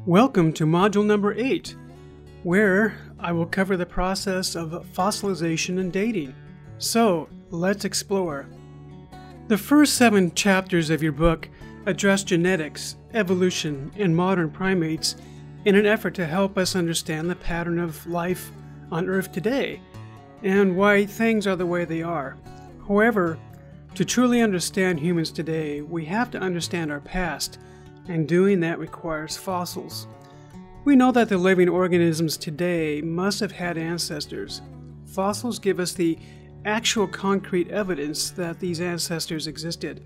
Welcome to module number 8, where I will cover the process of fossilization and dating. So, let's explore. The first 7 chapters of your book address genetics, evolution, and modern primates in an effort to help us understand the pattern of life on Earth today and why things are the way they are. However, to truly understand humans today, we have to understand our past, and doing that requires fossils. We know that the living organisms today must have had ancestors. Fossils give us the actual concrete evidence that these ancestors existed.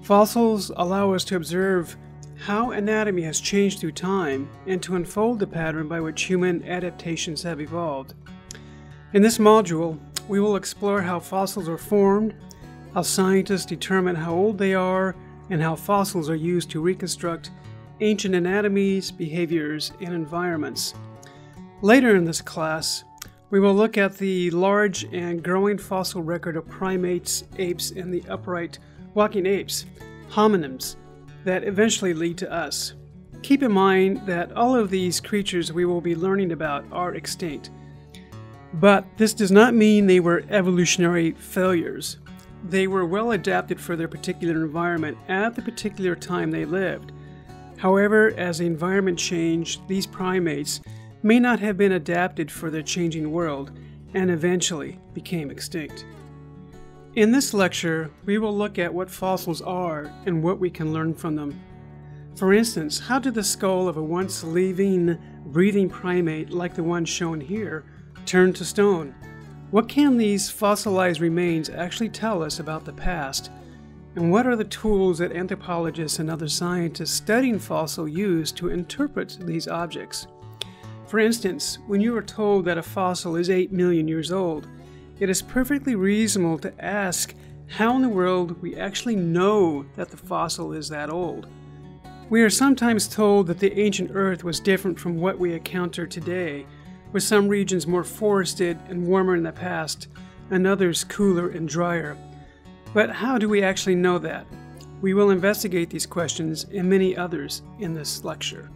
Fossils allow us to observe how anatomy has changed through time and to unfold the pattern by which human adaptations have evolved. In this module, we will explore how fossils are formed, how scientists determine how old they are, and how fossils are used to reconstruct ancient anatomies, behaviors, and environments. Later in this class, we will look at the large and growing fossil record of primates, apes, and the upright walking apes, hominins, that eventually lead to us. Keep in mind that all of these creatures we will be learning about are extinct. But this does not mean they were evolutionary failures. They were well adapted for their particular environment at the particular time they lived. However, as the environment changed, these primates may not have been adapted for their changing world and eventually became extinct. In this lecture, we will look at what fossils are and what we can learn from them. For instance, how did the skull of a once living, breathing primate like the one shown here turn to stone? What can these fossilized remains actually tell us about the past? And what are the tools that anthropologists and other scientists studying fossils use to interpret these objects? For instance, when you are told that a fossil is 8 million years old, it is perfectly reasonable to ask how in the world we actually know that the fossil is that old. We are sometimes told that the ancient Earth was different from what we encounter today, with some regions more forested and warmer in the past, and others cooler and drier. But how do we actually know that? We will investigate these questions and many others in this lecture.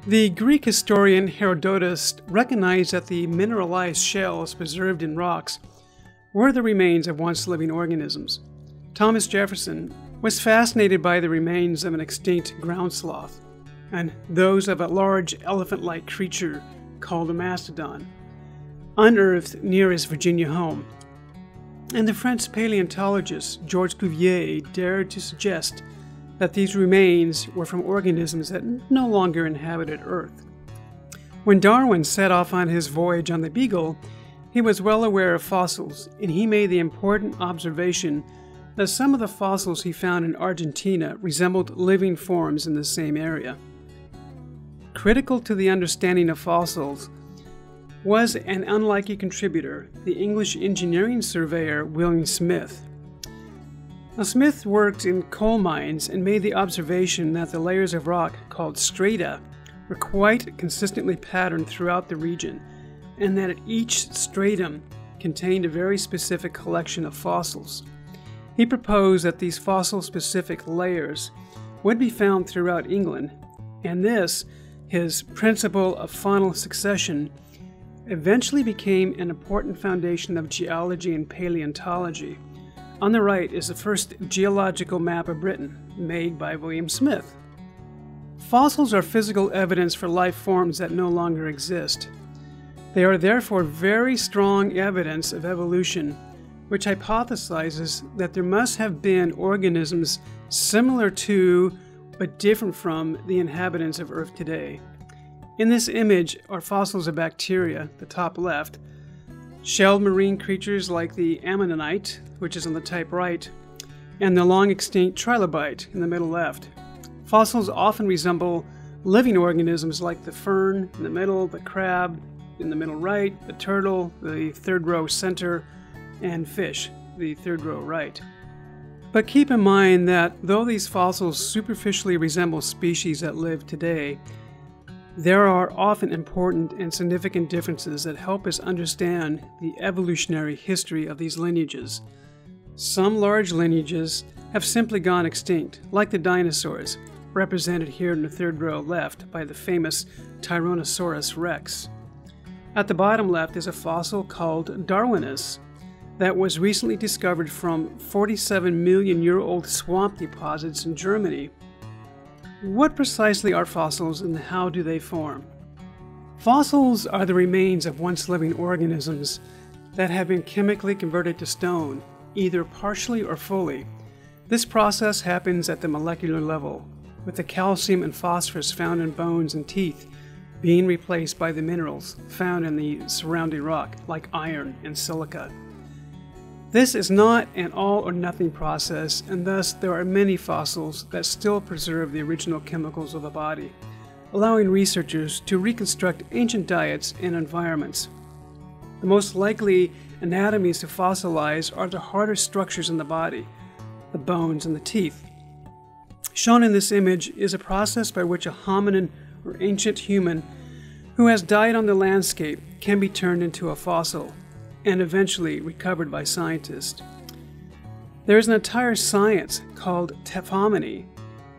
The Greek historian Herodotus recognized that the mineralized shells preserved in rocks were the remains of once living organisms. Thomas Jefferson was fascinated by the remains of an extinct ground sloth and those of a large elephant-like creature called a mastodon, unearthed near his Virginia home. And the French paleontologist Georges Cuvier dared to suggest that these remains were from organisms that no longer inhabited Earth. When Darwin set off on his voyage on the Beagle, he was well aware of fossils, and he made the important observation that some of the fossils he found in Argentina resembled living forms in the same area. Critical to the understanding of fossils was an unlikely contributor, the English engineering surveyor William Smith. Now, Smith worked in coal mines and made the observation that the layers of rock called strata were quite consistently patterned throughout the region, and that each stratum contained a very specific collection of fossils. He proposed that these fossil-specific layers would be found throughout England, and this, his principle of faunal succession, eventually became an important foundation of geology and paleontology. On the right is the first geological map of Britain, made by William Smith. Fossils are physical evidence for life forms that no longer exist. They are therefore very strong evidence of evolution, which hypothesizes that there must have been organisms similar to but different from the inhabitants of Earth today. In this image are fossils of bacteria, the top left, shelled marine creatures like the ammonite, which is on the top right, and the long-extinct trilobite in the middle left. Fossils often resemble living organisms like the fern in the middle, the crab in the middle right, the turtle, the third row center, and fish, the third row right. But keep in mind that though these fossils superficially resemble species that live today, there are often important and significant differences that help us understand the evolutionary history of these lineages. Some large lineages have simply gone extinct, like the dinosaurs, represented here in the third row left by the famous Tyrannosaurus rex. At the bottom left is a fossil called Darwinus that was recently discovered from 47-million-year-old swamp deposits in Germany. What precisely are fossils and how do they form? Fossils are the remains of once living organisms that have been chemically converted to stone, either partially or fully. This process happens at the molecular level, with the calcium and phosphorus found in bones and teeth being replaced by the minerals found in the surrounding rock, like iron and silica. This is not an all-or-nothing process, and thus there are many fossils that still preserve the original chemicals of the body, allowing researchers to reconstruct ancient diets and environments. The most likely anatomies to fossilize are the harder structures in the body, the bones and the teeth. Shown in this image is a process by which a hominin or ancient human who has died on the landscape can be turned into a fossil and eventually recovered by scientists. There is an entire science called taphominy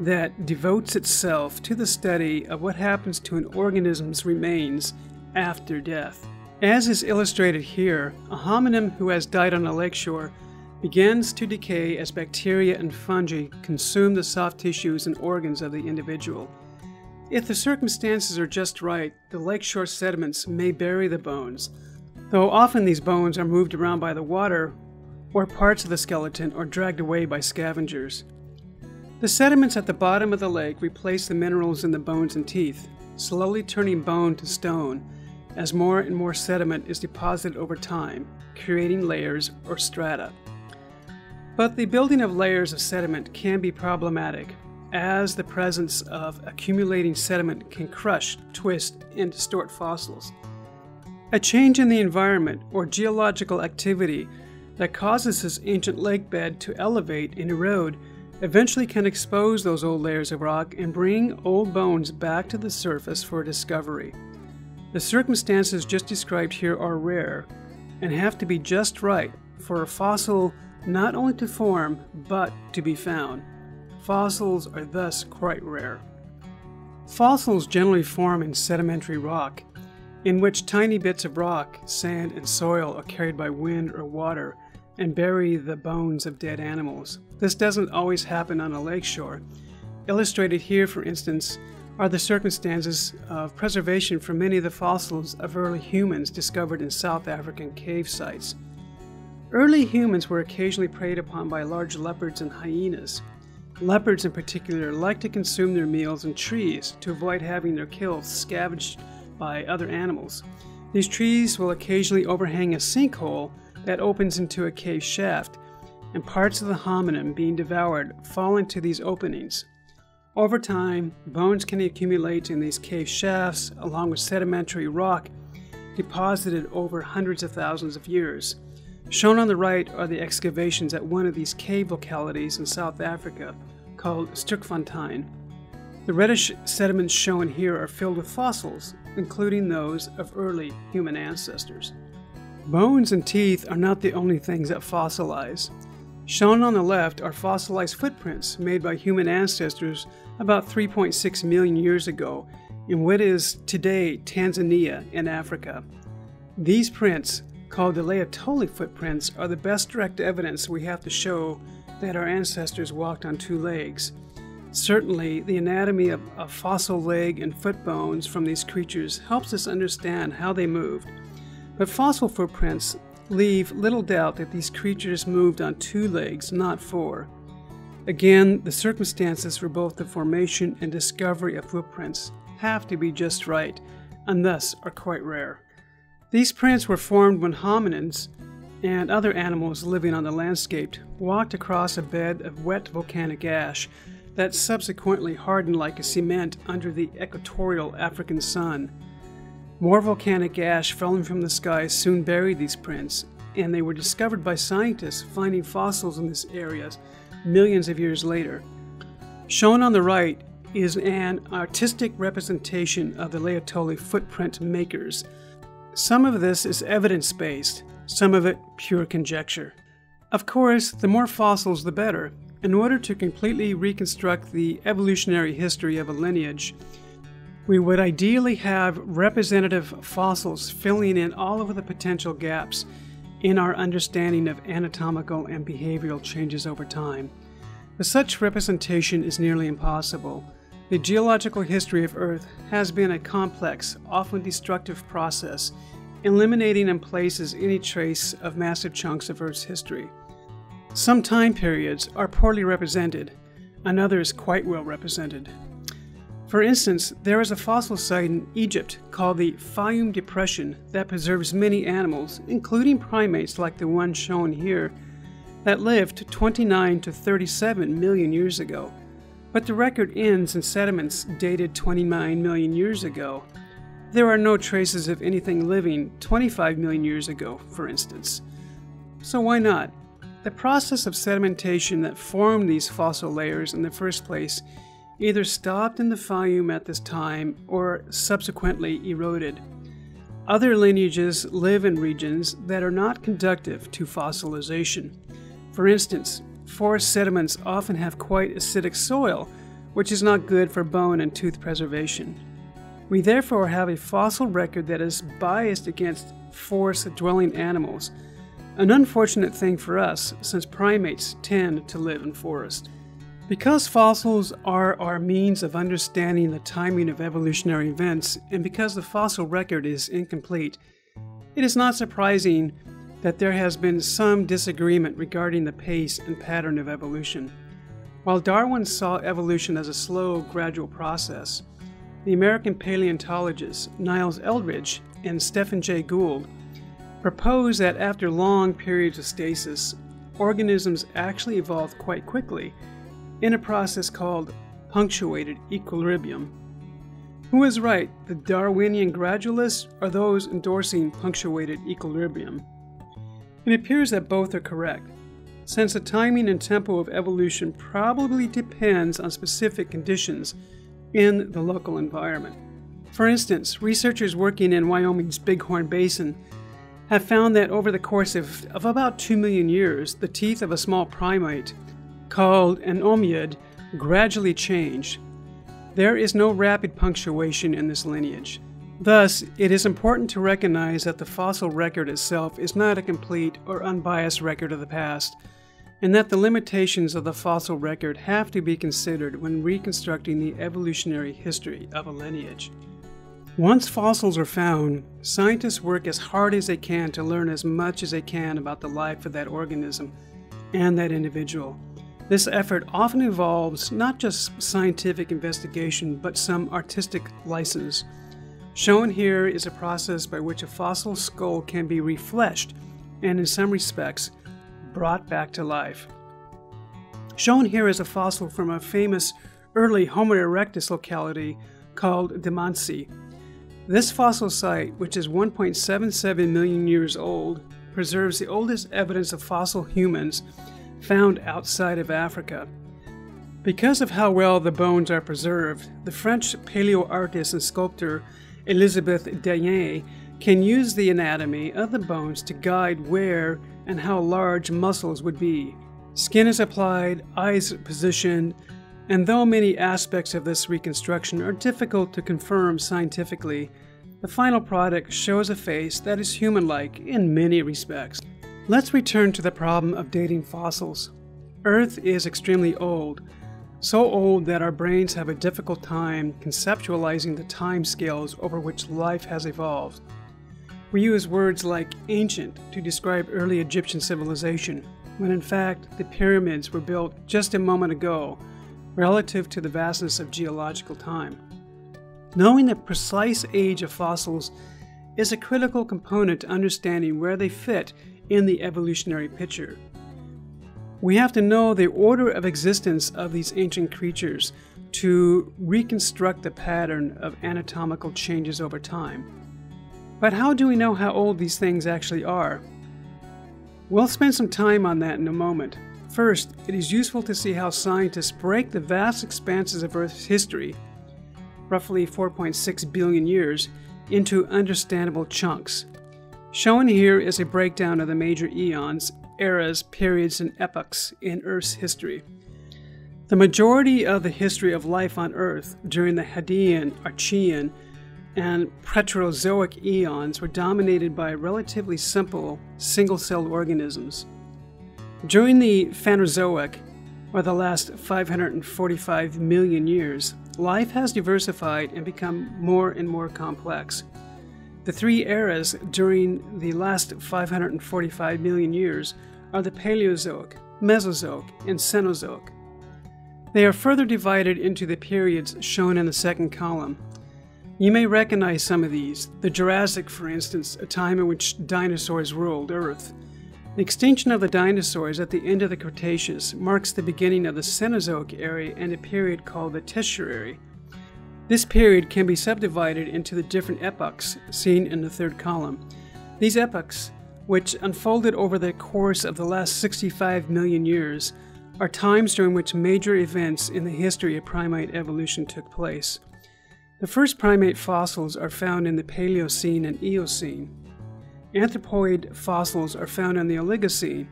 that devotes itself to the study of what happens to an organism's remains after death. As is illustrated here, a hominin who has died on a lakeshore begins to decay as bacteria and fungi consume the soft tissues and organs of the individual. If the circumstances are just right, the lakeshore sediments may bury the bones, though often these bones are moved around by the water, or parts of the skeleton are dragged away by scavengers. The sediments at the bottom of the lake replace the minerals in the bones and teeth, slowly turning bone to stone as more and more sediment is deposited over time, creating layers or strata. But the building of layers of sediment can be problematic, as the presence of accumulating sediment can crush, twist, and distort fossils. A change in the environment or geological activity that causes this ancient lake bed to elevate and erode eventually can expose those old layers of rock and bring old bones back to the surface for discovery. The circumstances just described here are rare and have to be just right for a fossil not only to form but to be found. Fossils are thus quite rare. Fossils generally form in sedimentary rock, in which tiny bits of rock, sand, and soil are carried by wind or water and bury the bones of dead animals. This doesn't always happen on a lakeshore. Illustrated here, for instance, are the circumstances of preservation for many of the fossils of early humans discovered in South African cave sites. Early humans were occasionally preyed upon by large leopards and hyenas. Leopards in particular like to consume their meals in trees to avoid having their kills scavenged by other animals. These trees will occasionally overhang a sinkhole that opens into a cave shaft, and parts of the hominin being devoured fall into these openings. Over time, bones can accumulate in these cave shafts along with sedimentary rock deposited over hundreds of thousands of years. Shown on the right are the excavations at one of these cave localities in South Africa called Sturkfontein. The reddish sediments shown here are filled with fossils, including those of early human ancestors. Bones and teeth are not the only things that fossilize. Shown on the left are fossilized footprints made by human ancestors about 3.6 million years ago in what is today Tanzania in Africa. These prints, called the Laetoli footprints, are the best direct evidence we have to show that our ancestors walked on two legs. Certainly, the anatomy of fossil leg and foot bones from these creatures helps us understand how they moved. But fossil footprints leave little doubt that these creatures moved on two legs, not four. Again, the circumstances for both the formation and discovery of footprints have to be just right, and thus are quite rare. These prints were formed when hominins and other animals living on the landscape walked across a bed of wet volcanic ash that subsequently hardened like a cement under the equatorial African sun. More volcanic ash falling from the sky soon buried these prints, and they were discovered by scientists finding fossils in this area millions of years later. Shown on the right is an artistic representation of the Laetoli footprint makers. Some of this is evidence-based, some of it pure conjecture. Of course, the more fossils the better, in order to completely reconstruct the evolutionary history of a lineage, we would ideally have representative fossils filling in all of the potential gaps in our understanding of anatomical and behavioral changes over time. But such representation is nearly impossible. The geological history of Earth has been a complex, often destructive process, eliminating in places any trace of massive chunks of Earth's history. Some time periods are poorly represented, and others quite well represented. For instance, there is a fossil site in Egypt called the Fayum Depression that preserves many animals, including primates like the one shown here, that lived 29 to 37 million years ago. But the record ends in sediments dated 29 million years ago. There are no traces of anything living 25 million years ago, for instance. So why not? The process of sedimentation that formed these fossil layers in the first place either stopped in the Fayum at this time or subsequently eroded. Other lineages live in regions that are not conducive to fossilization. For instance, forest sediments often have quite acidic soil, which is not good for bone and tooth preservation. We therefore have a fossil record that is biased against forest-dwelling animals, an unfortunate thing for us since primates tend to live in forests. Because fossils are our means of understanding the timing of evolutionary events, and because the fossil record is incomplete, it is not surprising that there has been some disagreement regarding the pace and pattern of evolution. While Darwin saw evolution as a slow, gradual process, the American paleontologists Niles Eldredge and Stephen Jay Gould proposed that after long periods of stasis, organisms actually evolved quite quickly in a process called punctuated equilibrium. Who is right, the Darwinian gradualists or those endorsing punctuated equilibrium? It appears that both are correct, since the timing and tempo of evolution probably depends on specific conditions in the local environment. For instance, researchers working in Wyoming's Bighorn Basin have found that over the course of about 2 million years, the teeth of a small primate called an omiid gradually changed. There is no rapid punctuation in this lineage. Thus, it is important to recognize that the fossil record itself is not a complete or unbiased record of the past, and that the limitations of the fossil record have to be considered when reconstructing the evolutionary history of a lineage. Once fossils are found, scientists work as hard as they can to learn as much as they can about the life of that organism and that individual. This effort often involves not just scientific investigation, but some artistic license. Shown here is a process by which a fossil skull can be refleshed and, in some respects, brought back to life. Shown here is a fossil from a famous early Homo erectus locality called Dmanisi. This fossil site, which is 1.77 million years old, preserves the oldest evidence of fossil humans found outside of Africa. Because of how well the bones are preserved, the French paleoartist and sculptor Elisabeth Dayenne can use the anatomy of the bones to guide where and how large muscles would be. Skin is applied, eyes positioned, and though many aspects of this reconstruction are difficult to confirm scientifically, the final product shows a face that is human-like in many respects. Let's return to the problem of dating fossils. Earth is extremely old, so old that our brains have a difficult time conceptualizing the time scales over which life has evolved. We use words like ancient to describe early Egyptian civilization, when in fact the pyramids were built just a moment ago, relative to the vastness of geological time. Knowing the precise age of fossils is a critical component to understanding where they fit in the evolutionary picture. We have to know the order of existence of these ancient creatures to reconstruct the pattern of anatomical changes over time. But how do we know how old these things actually are? We'll spend some time on that in a moment. First, it is useful to see how scientists break the vast expanses of Earth's history, roughly 4.6 billion years, into understandable chunks. Shown here is a breakdown of the major eons, eras, periods, and epochs in Earth's history. The majority of the history of life on Earth during the Hadean, Archean, and Proterozoic eons were dominated by relatively simple single-celled organisms. During the Phanerozoic, or the last 545 million years, life has diversified and become more and more complex. The three eras during the last 545 million years are the Paleozoic, Mesozoic, and Cenozoic. They are further divided into the periods shown in the second column. You may recognize some of these. The Jurassic, for instance, a time in which dinosaurs ruled Earth. The extinction of the dinosaurs at the end of the Cretaceous marks the beginning of the Cenozoic era and a period called the Tertiary. This period can be subdivided into the different epochs seen in the third column. These epochs, which unfolded over the course of the last 65 million years, are times during which major events in the history of primate evolution took place. The first primate fossils are found in the Paleocene and Eocene. Anthropoid fossils are found in the Oligocene,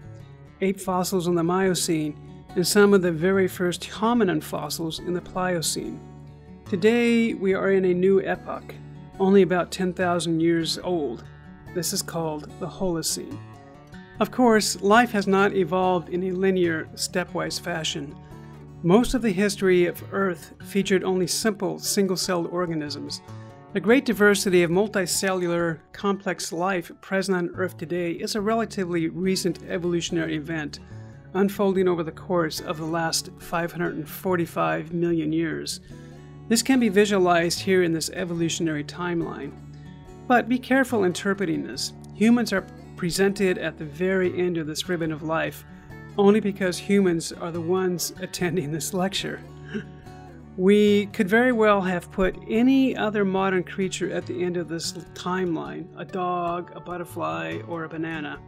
ape fossils in the Miocene, and some of the very first hominin fossils in the Pliocene. Today, we are in a new epoch, only about 10,000 years old. This is called the Holocene. Of course, life has not evolved in a linear, stepwise fashion. Most of the history of Earth featured only simple, single-celled organisms. The great diversity of multicellular, complex life present on Earth today is a relatively recent evolutionary event, unfolding over the course of the last 545 million years. This can be visualized here in this evolutionary timeline. But be careful interpreting this. Humans are presented at the very end of this ribbon of life only because humans are the ones attending this lecture. We could very well have put any other modern creature at the end of this timeline, a dog, a butterfly, or a banana.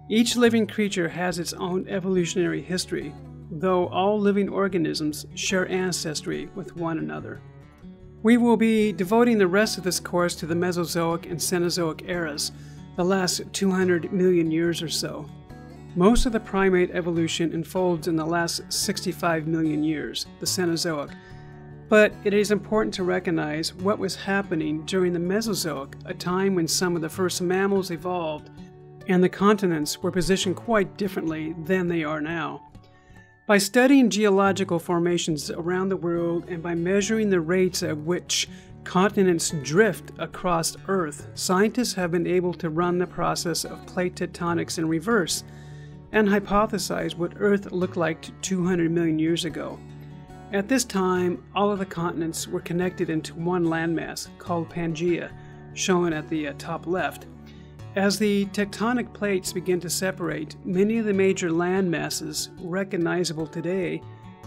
Each living creature has its own evolutionary history, though all living organisms share ancestry with one another. We will be devoting the rest of this course to the Mesozoic and Cenozoic eras, the last 200 million years or so. Most of the primate evolution unfolds in the last 65 million years, the Cenozoic, but it is important to recognize what was happening during the Mesozoic, a time when some of the first mammals evolved and the continents were positioned quite differently than they are now. By studying geological formations around the world and by measuring the rates at which continents drift across Earth, scientists have been able to run the process of plate tectonics in reverse and hypothesize what Earth looked like 200 million years ago. At this time, all of the continents were connected into one landmass called Pangaea, shown at the top left. As the tectonic plates began to separate, many of the major land masses recognizable today,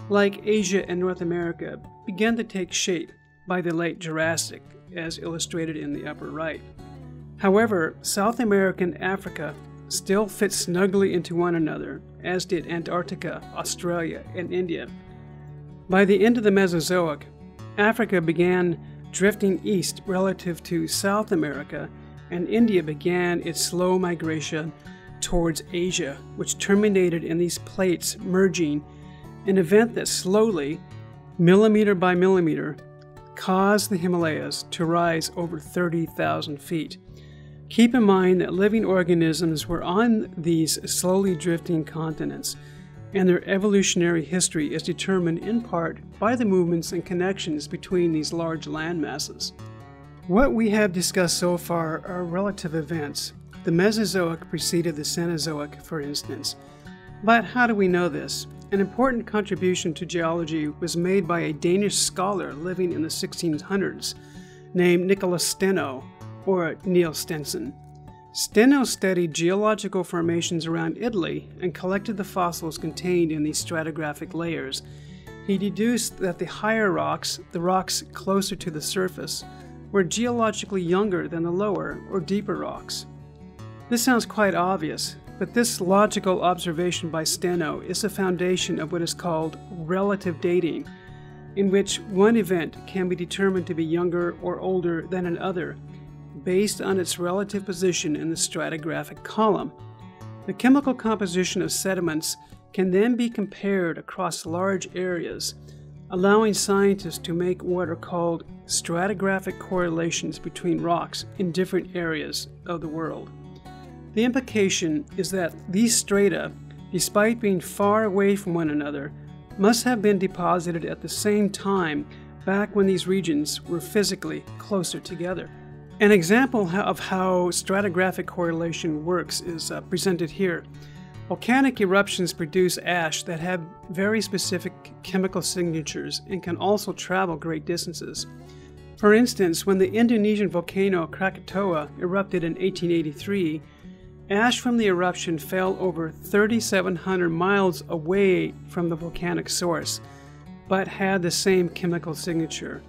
like Asia and North America, began to take shape by the late Jurassic, as illustrated in the upper right. However, South America and Africa still fit snugly into one another, as did Antarctica, Australia, and India. By the end of the Mesozoic, Africa began drifting east relative to South America, and India began its slow migration towards Asia, which terminated in these plates merging, an event that slowly, millimeter by millimeter, caused the Himalayas to rise over 30,000 feet. Keep in mind that living organisms were on these slowly drifting continents, and their evolutionary history is determined in part by the movements and connections between these large land masses. What we have discussed so far are relative events. The Mesozoic preceded the Cenozoic, for instance. But how do we know this? An important contribution to geology was made by a Danish scholar living in the 1600s named Nicholas Steno, or Niels Stensen. Steno studied geological formations around Italy and collected the fossils contained in these stratigraphic layers. He deduced that the higher rocks, the rocks closer to the surface, were geologically younger than the lower or deeper rocks. This sounds quite obvious, but this logical observation by Steno is the foundation of what is called relative dating, in which one event can be determined to be younger or older than another, based on its relative position in the stratigraphic column. The chemical composition of sediments can then be compared across large areas, allowing scientists to make what are called stratigraphic correlations between rocks in different areas of the world. The implication is that these strata, despite being far away from one another, must have been deposited at the same time back when these regions were physically closer together. An example of how stratigraphic correlation works is presented here. Volcanic eruptions produce ash that have very specific chemical signatures and can also travel great distances. For instance, when the Indonesian volcano Krakatoa erupted in 1883, ash from the eruption fell over 3,700 miles away from the volcanic source, but had the same chemical signature.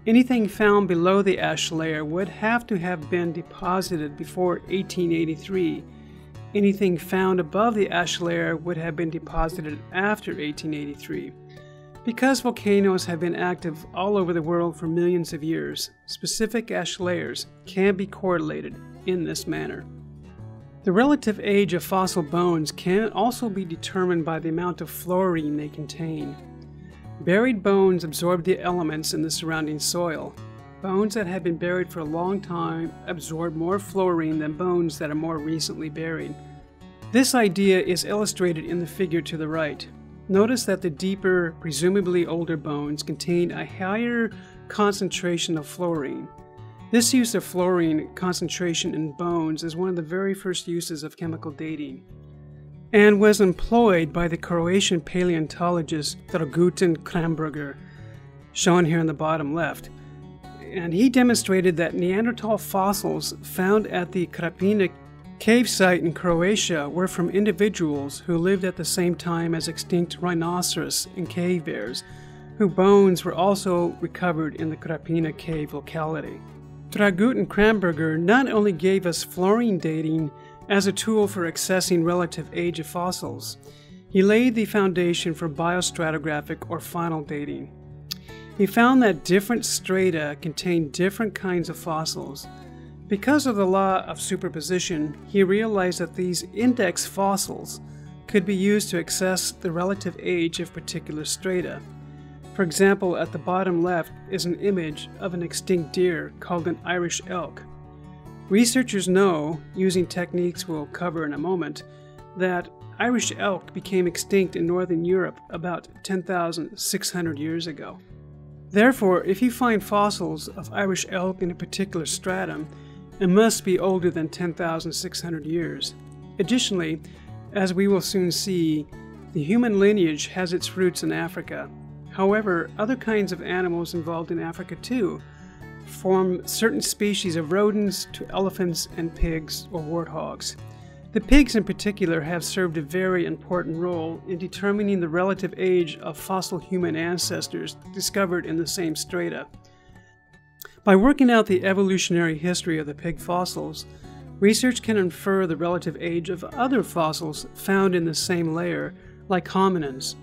Anything found below the ash layer would have to have been deposited before 1883. Anything found above the ash layer would have been deposited after 1883. Because volcanoes have been active all over the world for millions of years, specific ash layers can be correlated in this manner. The relative age of fossil bones can also be determined by the amount of fluorine they contain. Buried bones absorb the elements in the surrounding soil. Bones that have been buried for a long time absorb more fluorine than bones that are more recently buried. This idea is illustrated in the figure to the right. Notice that the deeper, presumably older bones contain a higher concentration of fluorine. This use of fluorine concentration in bones is one of the very first uses of chemical dating, and was employed by the Croatian paleontologist Dragutin Kramberger, shown here in the bottom left. And he demonstrated that Neanderthal fossils found at the Krapina cave site in Croatia were from individuals who lived at the same time as extinct rhinoceros and cave bears, whose bones were also recovered in the Krapina cave locality. Dragutin Kramberger not only gave us fluorine dating as a tool for accessing relative age of fossils, he laid the foundation for biostratigraphic or final dating. He found that different strata contain different kinds of fossils. Because of the law of superposition, he realized that these index fossils could be used to assess the relative age of particular strata. For example, at the bottom left is an image of an extinct deer called an Irish elk. Researchers know, using techniques we'll cover in a moment, that Irish elk became extinct in northern Europe about 10,600 years ago. Therefore, if you find fossils of Irish elk in a particular stratum, it must be older than 10,600 years. Additionally, as we will soon see, the human lineage has its roots in Africa. However, other kinds of animals involved in Africa too, from certain species of rodents to elephants and pigs or warthogs. The pigs in particular have served a very important role in determining the relative age of fossil human ancestors discovered in the same strata. By working out the evolutionary history of the pig fossils, research can infer the relative age of other fossils found in the same layer, like hominins.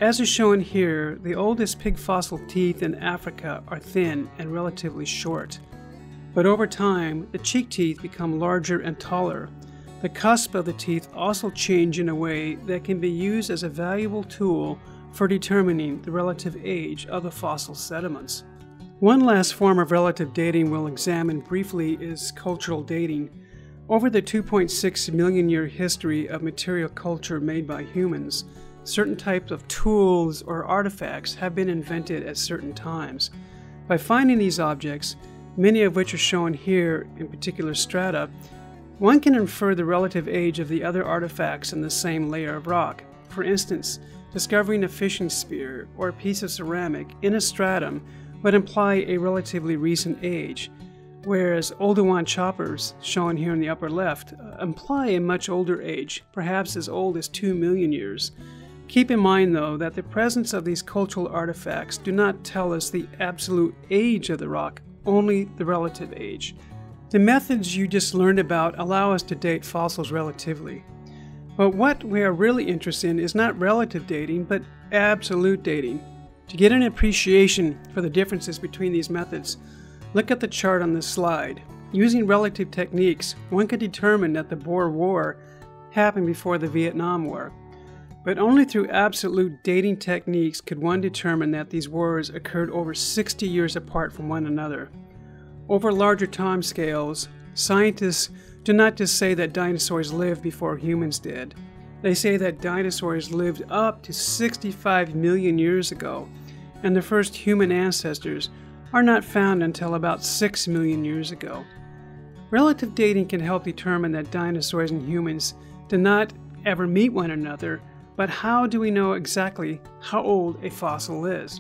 As is shown here, the oldest pig fossil teeth in Africa are thin and relatively short. But over time, the cheek teeth become larger and taller. The cusp of the teeth also change in a way that can be used as a valuable tool for determining the relative age of the fossil sediments. One last form of relative dating we'll examine briefly is cultural dating. Over the 2.6 million year history of material culture made by humans, certain types of tools or artifacts have been invented at certain times. By finding these objects, many of which are shown here in particular strata, one can infer the relative age of the other artifacts in the same layer of rock. For instance, discovering a fishing spear or a piece of ceramic in a stratum would imply a relatively recent age, whereas Oldowan choppers, shown here in the upper left, imply a much older age, perhaps as old as 2 million years. Keep in mind, though, that the presence of these cultural artifacts do not tell us the absolute age of the rock, only the relative age. The methods you just learned about allow us to date fossils relatively. But what we are really interested in is not relative dating, but absolute dating. To get an appreciation for the differences between these methods, look at the chart on this slide. Using relative techniques, one could determine that the Boer War happened before the Vietnam War. but only through absolute dating techniques could one determine that these wars occurred over 60 years apart from one another. Over larger time scales, scientists do not just say that dinosaurs lived before humans did. They say that dinosaurs lived up to 65 million years ago, and the first human ancestors are not found until about 6 million years ago. Relative dating can help determine that dinosaurs and humans did not ever meet one another, but how do we know exactly how old a fossil is?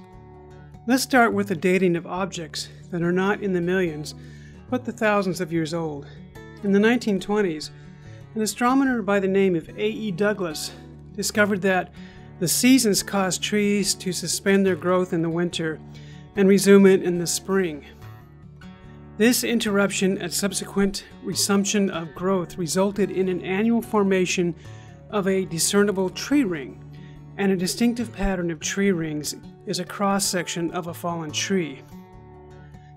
Let's start with the dating of objects that are not in the millions, but the thousands of years old. In the 1920s, an astronomer by the name of A.E. Douglas discovered that the seasons cause trees to suspend their growth in the winter and resume it in the spring. This interruption and subsequent resumption of growth resulted in an annual formation of a discernible tree ring, and a distinctive pattern of tree rings is a cross-section of a fallen tree.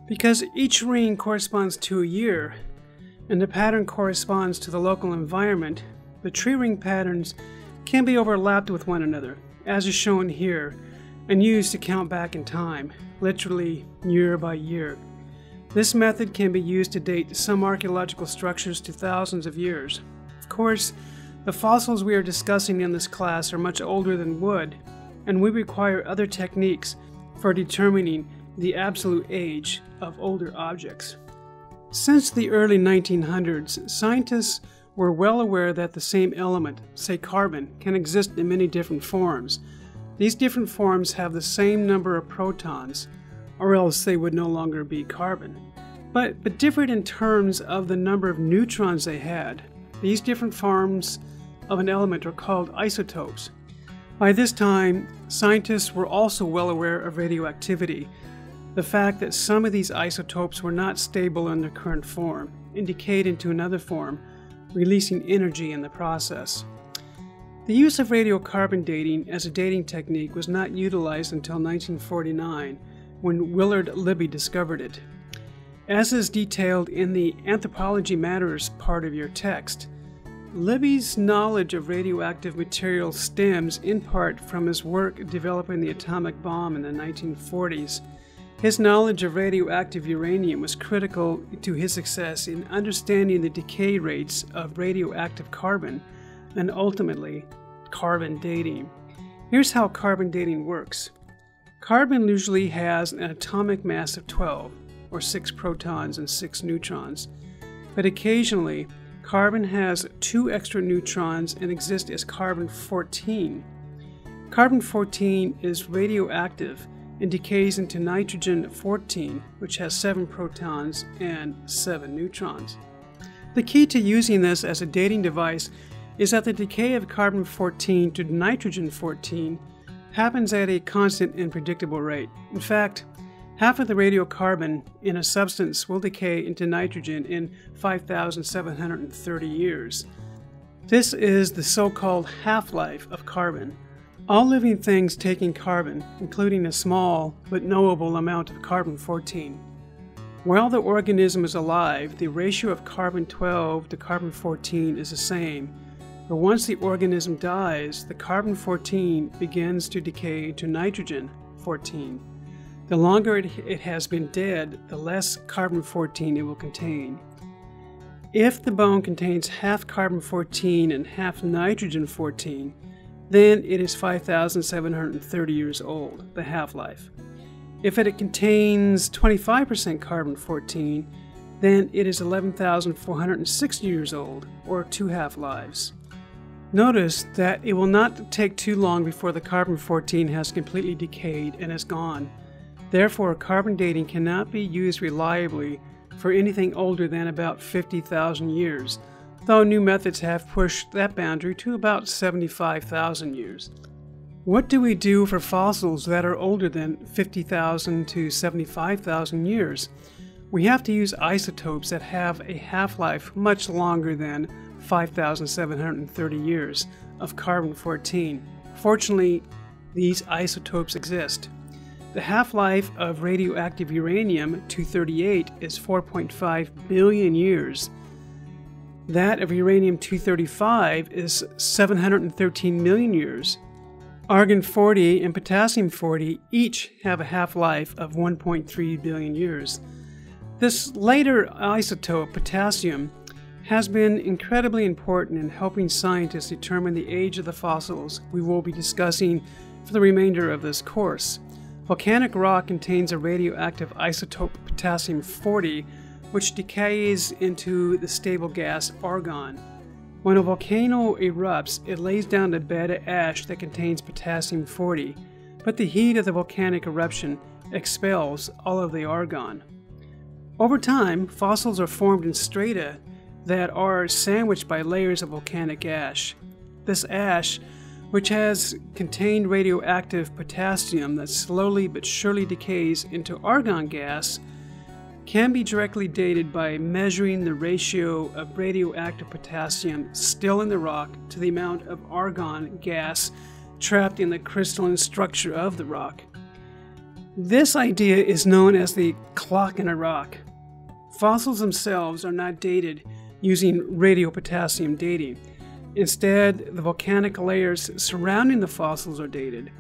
Because each ring corresponds to a year, and the pattern corresponds to the local environment, the tree ring patterns can be overlapped with one another, as is shown here, and used to count back in time, literally year by year. This method can be used to date some archaeological structures to thousands of years. Of course, the fossils we are discussing in this class are much older than wood, and we require other techniques for determining the absolute age of older objects. Since the early 1900s, scientists were well aware that the same element, say carbon, can exist in many different forms. These different forms have the same number of protons, or else they would no longer be carbon, but differed in terms of the number of neutrons they had. These different forms of an element are called isotopes. By this time, scientists were also well aware of radioactivity, the fact that some of these isotopes were not stable in their current form and decayed into another form, releasing energy in the process. The use of radiocarbon dating as a dating technique was not utilized until 1949, when Willard Libby discovered it. As is detailed in the Anthropology Matters part of your text, Libby's knowledge of radioactive material stems in part from his work developing the atomic bomb in the 1940s. His knowledge of radioactive uranium was critical to his success in understanding the decay rates of radioactive carbon and ultimately carbon dating. Here's how carbon dating works. Carbon usually has an atomic mass of 12, or 6 protons and 6 neutrons, but occasionally carbon has 2 extra neutrons and exists as carbon-14. Carbon-14 is radioactive and decays into nitrogen-14, which has 7 protons and 7 neutrons. The key to using this as a dating device is that the decay of carbon-14 to nitrogen-14 happens at a constant and predictable rate. In fact, half of the radiocarbon in a substance will decay into nitrogen in 5,730 years. This is the so-called half-life of carbon. All living things taking carbon, including a small but knowable amount of carbon-14. While the organism is alive, the ratio of carbon-12 to carbon-14 is the same, but once the organism dies, the carbon-14 begins to decay to nitrogen-14. The longer it has been dead, the less carbon-14 it will contain. If the bone contains half carbon-14 and half nitrogen-14, then it is 5,730 years old, the half-life. If it contains 25% carbon-14, then it is 11,460 years old, or 2 half-lives. Notice that it will not take too long before the carbon-14 has completely decayed and is gone. Therefore, carbon dating cannot be used reliably for anything older than about 50,000 years, though new methods have pushed that boundary to about 75,000 years. What do we do for fossils that are older than 50,000 to 75,000 years? We have to use isotopes that have a half-life much longer than 5,730 years of carbon-14. Fortunately, these isotopes exist. The half-life of radioactive uranium-238 is 4.5 billion years. That of uranium-235 is 713 million years. Argon-40 and potassium-40 each have a half-life of 1.3 billion years. This later isotope, potassium, has been incredibly important in helping scientists determine the age of the fossils we will be discussing for the remainder of this course. Volcanic rock contains a radioactive isotope, potassium-40, which decays into the stable gas argon. When a volcano erupts, it lays down a bed of ash that contains potassium-40, but the heat of the volcanic eruption expels all of the argon. Over time, fossils are formed in strata that are sandwiched by layers of volcanic ash. This ash, which has contained radioactive potassium that slowly but surely decays into argon gas, can be directly dated by measuring the ratio of radioactive potassium still in the rock to the amount of argon gas trapped in the crystalline structure of the rock. This idea is known as the clock in a rock. Fossils themselves are not dated using radiopotassium dating. Instead, the volcanic layers surrounding the fossils are dated.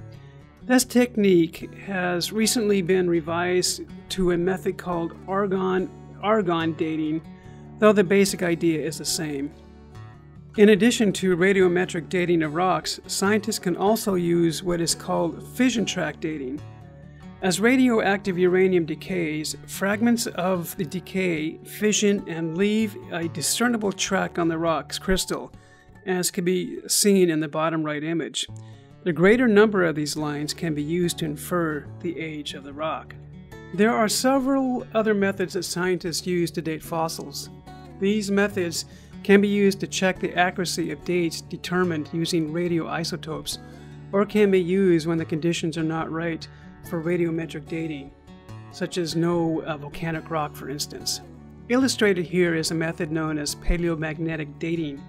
This technique has recently been revised to a method called argon dating, though the basic idea is the same. In addition to radiometric dating of rocks, scientists can also use what is called fission track dating. As radioactive uranium decays, fragments of the decay fission and leave a discernible track on the rock's crystal, as can be seen in the bottom right image. The greater number of these lines can be used to infer the age of the rock. There are several other methods that scientists use to date fossils. These methods can be used to check the accuracy of dates determined using radioisotopes, or can be used when the conditions are not right for radiometric dating, such as no volcanic rock, for instance. Illustrated here is a method known as paleomagnetic dating.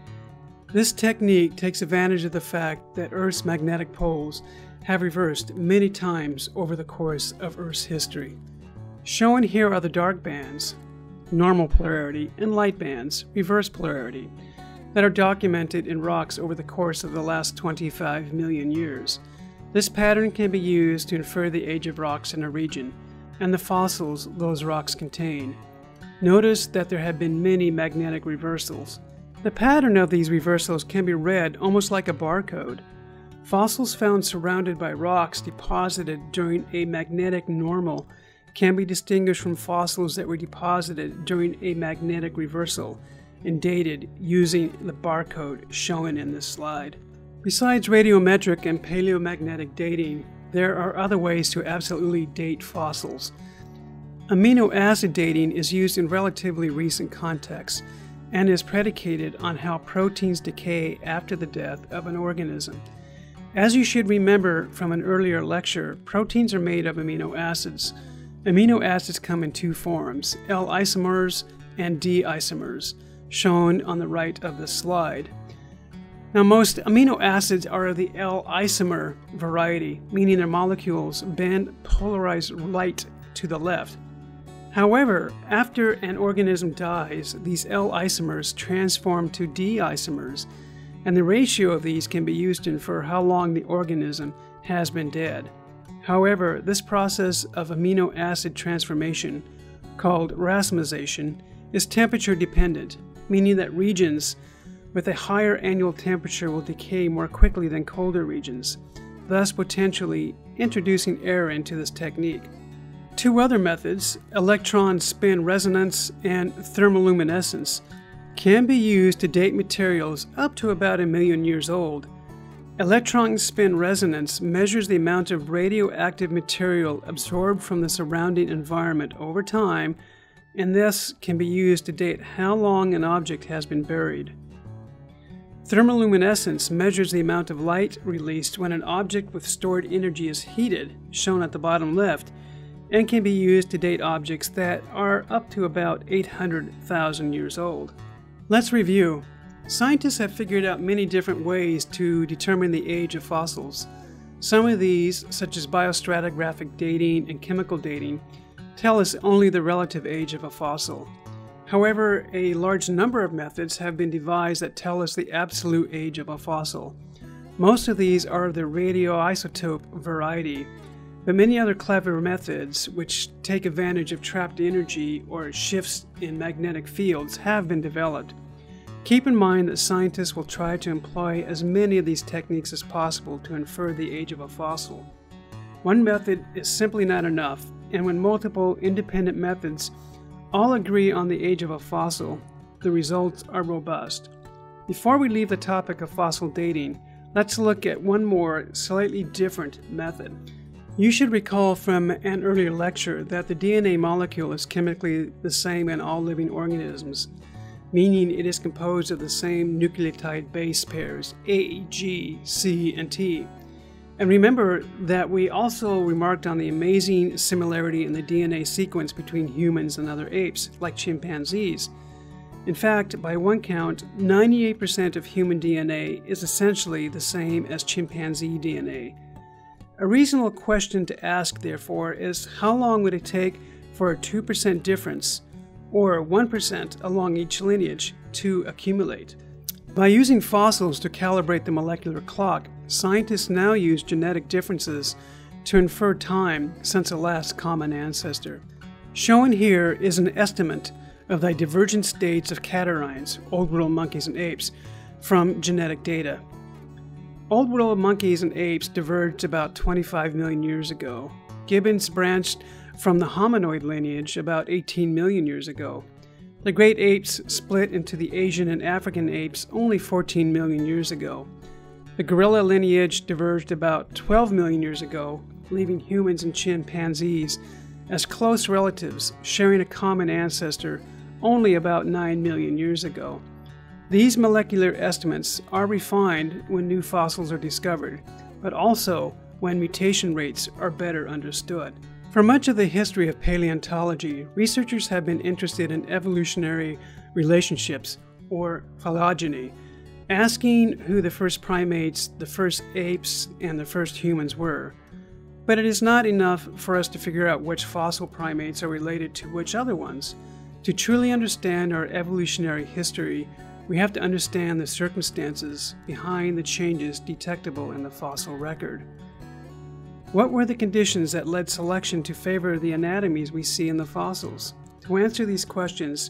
This technique takes advantage of the fact that Earth's magnetic poles have reversed many times over the course of Earth's history. Shown here are the dark bands, normal polarity, and light bands, reverse polarity, that are documented in rocks over the course of the last 25 million years. This pattern can be used to infer the age of rocks in a region and the fossils those rocks contain. Notice that there have been many magnetic reversals. The pattern of these reversals can be read almost like a barcode. Fossils found surrounded by rocks deposited during a magnetic normal can be distinguished from fossils that were deposited during a magnetic reversal and dated using the barcode shown in this slide. Besides radiometric and paleomagnetic dating, there are other ways to absolutely date fossils. Amino acid dating is used in relatively recent contexts and is predicated on how proteins decay after the death of an organism. As you should remember from an earlier lecture, proteins are made of amino acids. Amino acids come in two forms, L-isomers and D-isomers, shown on the right of the slide. Now, most amino acids are of the L-isomer variety, meaning their molecules bend polarized right to the left. However, after an organism dies, these L-isomers transform to D-isomers, and the ratio of these can be used to infer how long the organism has been dead. However, this process of amino acid transformation, called racemization, is temperature dependent, meaning that regions with a higher annual temperature will decay more quickly than colder regions, thus potentially introducing error into this technique. Two other methods, electron spin resonance and thermoluminescence, can be used to date materials up to about 1 million years old. Electron spin resonance measures the amount of radioactive material absorbed from the surrounding environment over time, and this can be used to date how long an object has been buried. Thermoluminescence measures the amount of light released when an object with stored energy is heated, shown at the bottom left, and can be used to date objects that are up to about 800,000 years old. Let's review. Scientists have figured out many different ways to determine the age of fossils. Some of these, such as biostratigraphic dating and chemical dating, tell us only the relative age of a fossil. However, a large number of methods have been devised that tell us the absolute age of a fossil. Most of these are of the radioisotope variety, but many other clever methods, which take advantage of trapped energy or shifts in magnetic fields, have been developed. Keep in mind that scientists will try to employ as many of these techniques as possible to infer the age of a fossil. One method is simply not enough, and when multiple independent methods all agree on the age of a fossil, the results are robust. Before we leave the topic of fossil dating, let's look at one more, slightly different method. You should recall from an earlier lecture that the DNA molecule is chemically the same in all living organisms, meaning it is composed of the same nucleotide base pairs, A, G, C, and T. And remember that we also remarked on the amazing similarity in the DNA sequence between humans and other apes, like chimpanzees. In fact, by one count, 98% of human DNA is essentially the same as chimpanzee DNA. A reasonable question to ask, therefore, is how long would it take for a 2% difference, or 1% along each lineage, to accumulate? By using fossils to calibrate the molecular clock, scientists now use genetic differences to infer time since the last common ancestor. Shown here is an estimate of the divergent states of catarrhines, Old World monkeys and apes, from genetic data. Old World monkeys and apes diverged about 25 million years ago. Gibbons branched from the hominoid lineage about 18 million years ago. The great apes split into the Asian and African apes only 14 million years ago. The gorilla lineage diverged about 12 million years ago, leaving humans and chimpanzees as close relatives, sharing a common ancestor only about 9 million years ago. These molecular estimates are refined when new fossils are discovered, but also when mutation rates are better understood. For much of the history of paleontology, researchers have been interested in evolutionary relationships, or phylogeny, asking who the first primates, the first apes, and the first humans were. But it is not enough for us to figure out which fossil primates are related to which other ones. To truly understand our evolutionary history, we have to understand the circumstances behind the changes detectable in the fossil record. What were the conditions that led selection to favor the anatomies we see in the fossils? To answer these questions,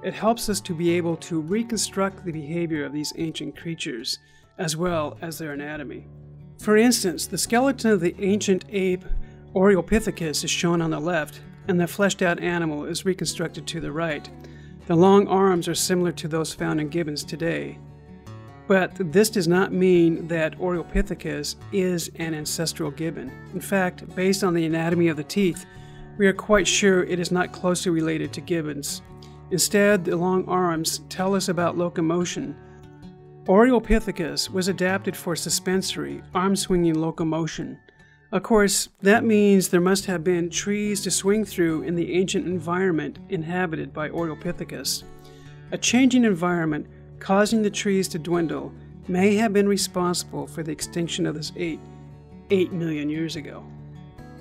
it helps us to be able to reconstruct the behavior of these ancient creatures, as well as their anatomy. For instance, the skeleton of the ancient ape Oreopithecus is shown on the left, and the fleshed-out animal is reconstructed to the right. The long arms are similar to those found in gibbons today. But this does not mean that Oreopithecus is an ancestral gibbon. In fact, based on the anatomy of the teeth, we are quite sure it is not closely related to gibbons. Instead, the long arms tell us about locomotion. Oreopithecus was adapted for suspensory, arm-swinging locomotion. Of course, that means there must have been trees to swing through in the ancient environment inhabited by Oreopithecus. A changing environment causing the trees to dwindle may have been responsible for the extinction of this ape 8 million years ago.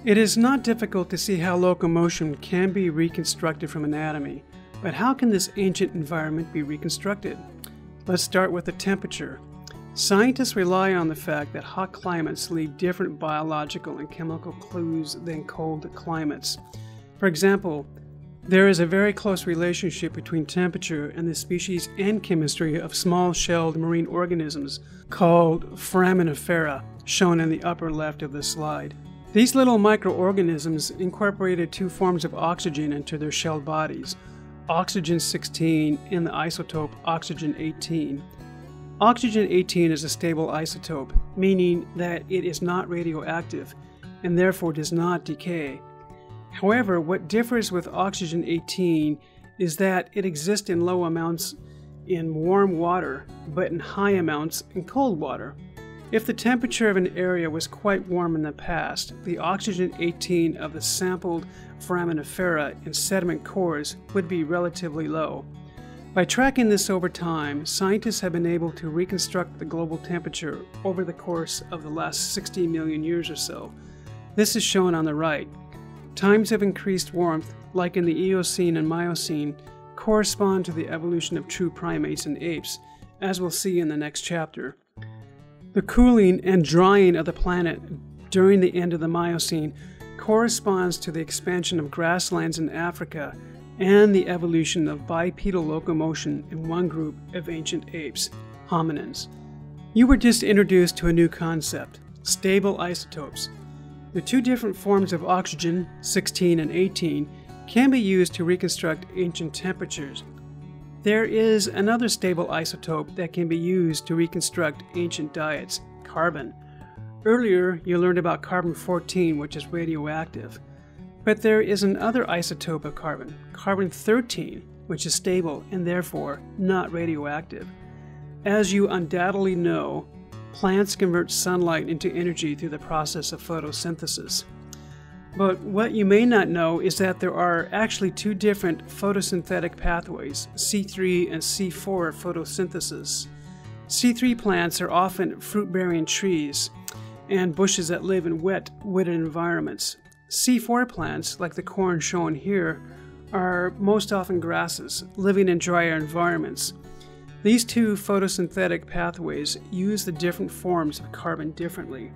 It is not difficult to see how locomotion can be reconstructed from anatomy, but how can this ancient environment be reconstructed? Let's start with the temperature. Scientists rely on the fact that hot climates leave different biological and chemical clues than cold climates. For example, there is a very close relationship between temperature and the species and chemistry of small-shelled marine organisms called foraminifera, shown in the upper left of this slide. These little microorganisms incorporated two forms of oxygen into their shelled bodies, oxygen-16 and the isotope oxygen-18. Oxygen-18 is a stable isotope, meaning that it is not radioactive and therefore does not decay. However, what differs with oxygen-18 is that it exists in low amounts in warm water, but in high amounts in cold water. If the temperature of an area was quite warm in the past, the oxygen-18 of the sampled foraminifera in sediment cores would be relatively low. By tracking this over time, scientists have been able to reconstruct the global temperature over the course of the last 60 million years or so. This is shown on the right. Times of increased warmth, like in the Eocene and Miocene, correspond to the evolution of true primates and apes, as we'll see in the next chapter. The cooling and drying of the planet during the end of the Miocene corresponds to the expansion of grasslands in Africa and the evolution of bipedal locomotion in one group of ancient apes, hominins. You were just introduced to a new concept, stable isotopes. The two different forms of oxygen, 16 and 18, can be used to reconstruct ancient temperatures. There is another stable isotope that can be used to reconstruct ancient diets, carbon. Earlier, you learned about carbon-14, which is radioactive. But there is another isotope of carbon, carbon-13, which is stable and therefore not radioactive. As you undoubtedly know, plants convert sunlight into energy through the process of photosynthesis. But what you may not know is that there are actually two different photosynthetic pathways, C3 and C4 photosynthesis. C3 plants are often fruit-bearing trees and bushes that live in wet, wooded environments. C4 plants, like the corn shown here, are most often grasses, living in drier environments. These two photosynthetic pathways use the different forms of carbon differently.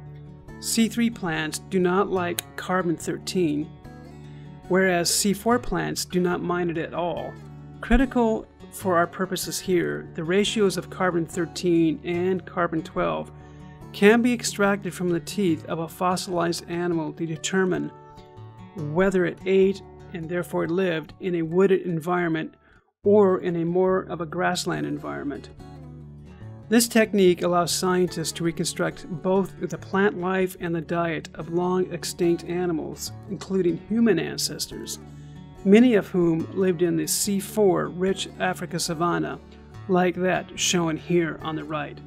C3 plants do not like carbon-13, whereas C4 plants do not mind it at all. Critical for our purposes here, the ratios of carbon-13 and carbon-12 can be extracted from the teeth of a fossilized animal to determine whether it ate and therefore lived in a wooded environment or in a more of a grassland environment. This technique allows scientists to reconstruct both the plant life and the diet of long extinct animals, including human ancestors, many of whom lived in the C4 rich Africa savanna, like that shown here on the right.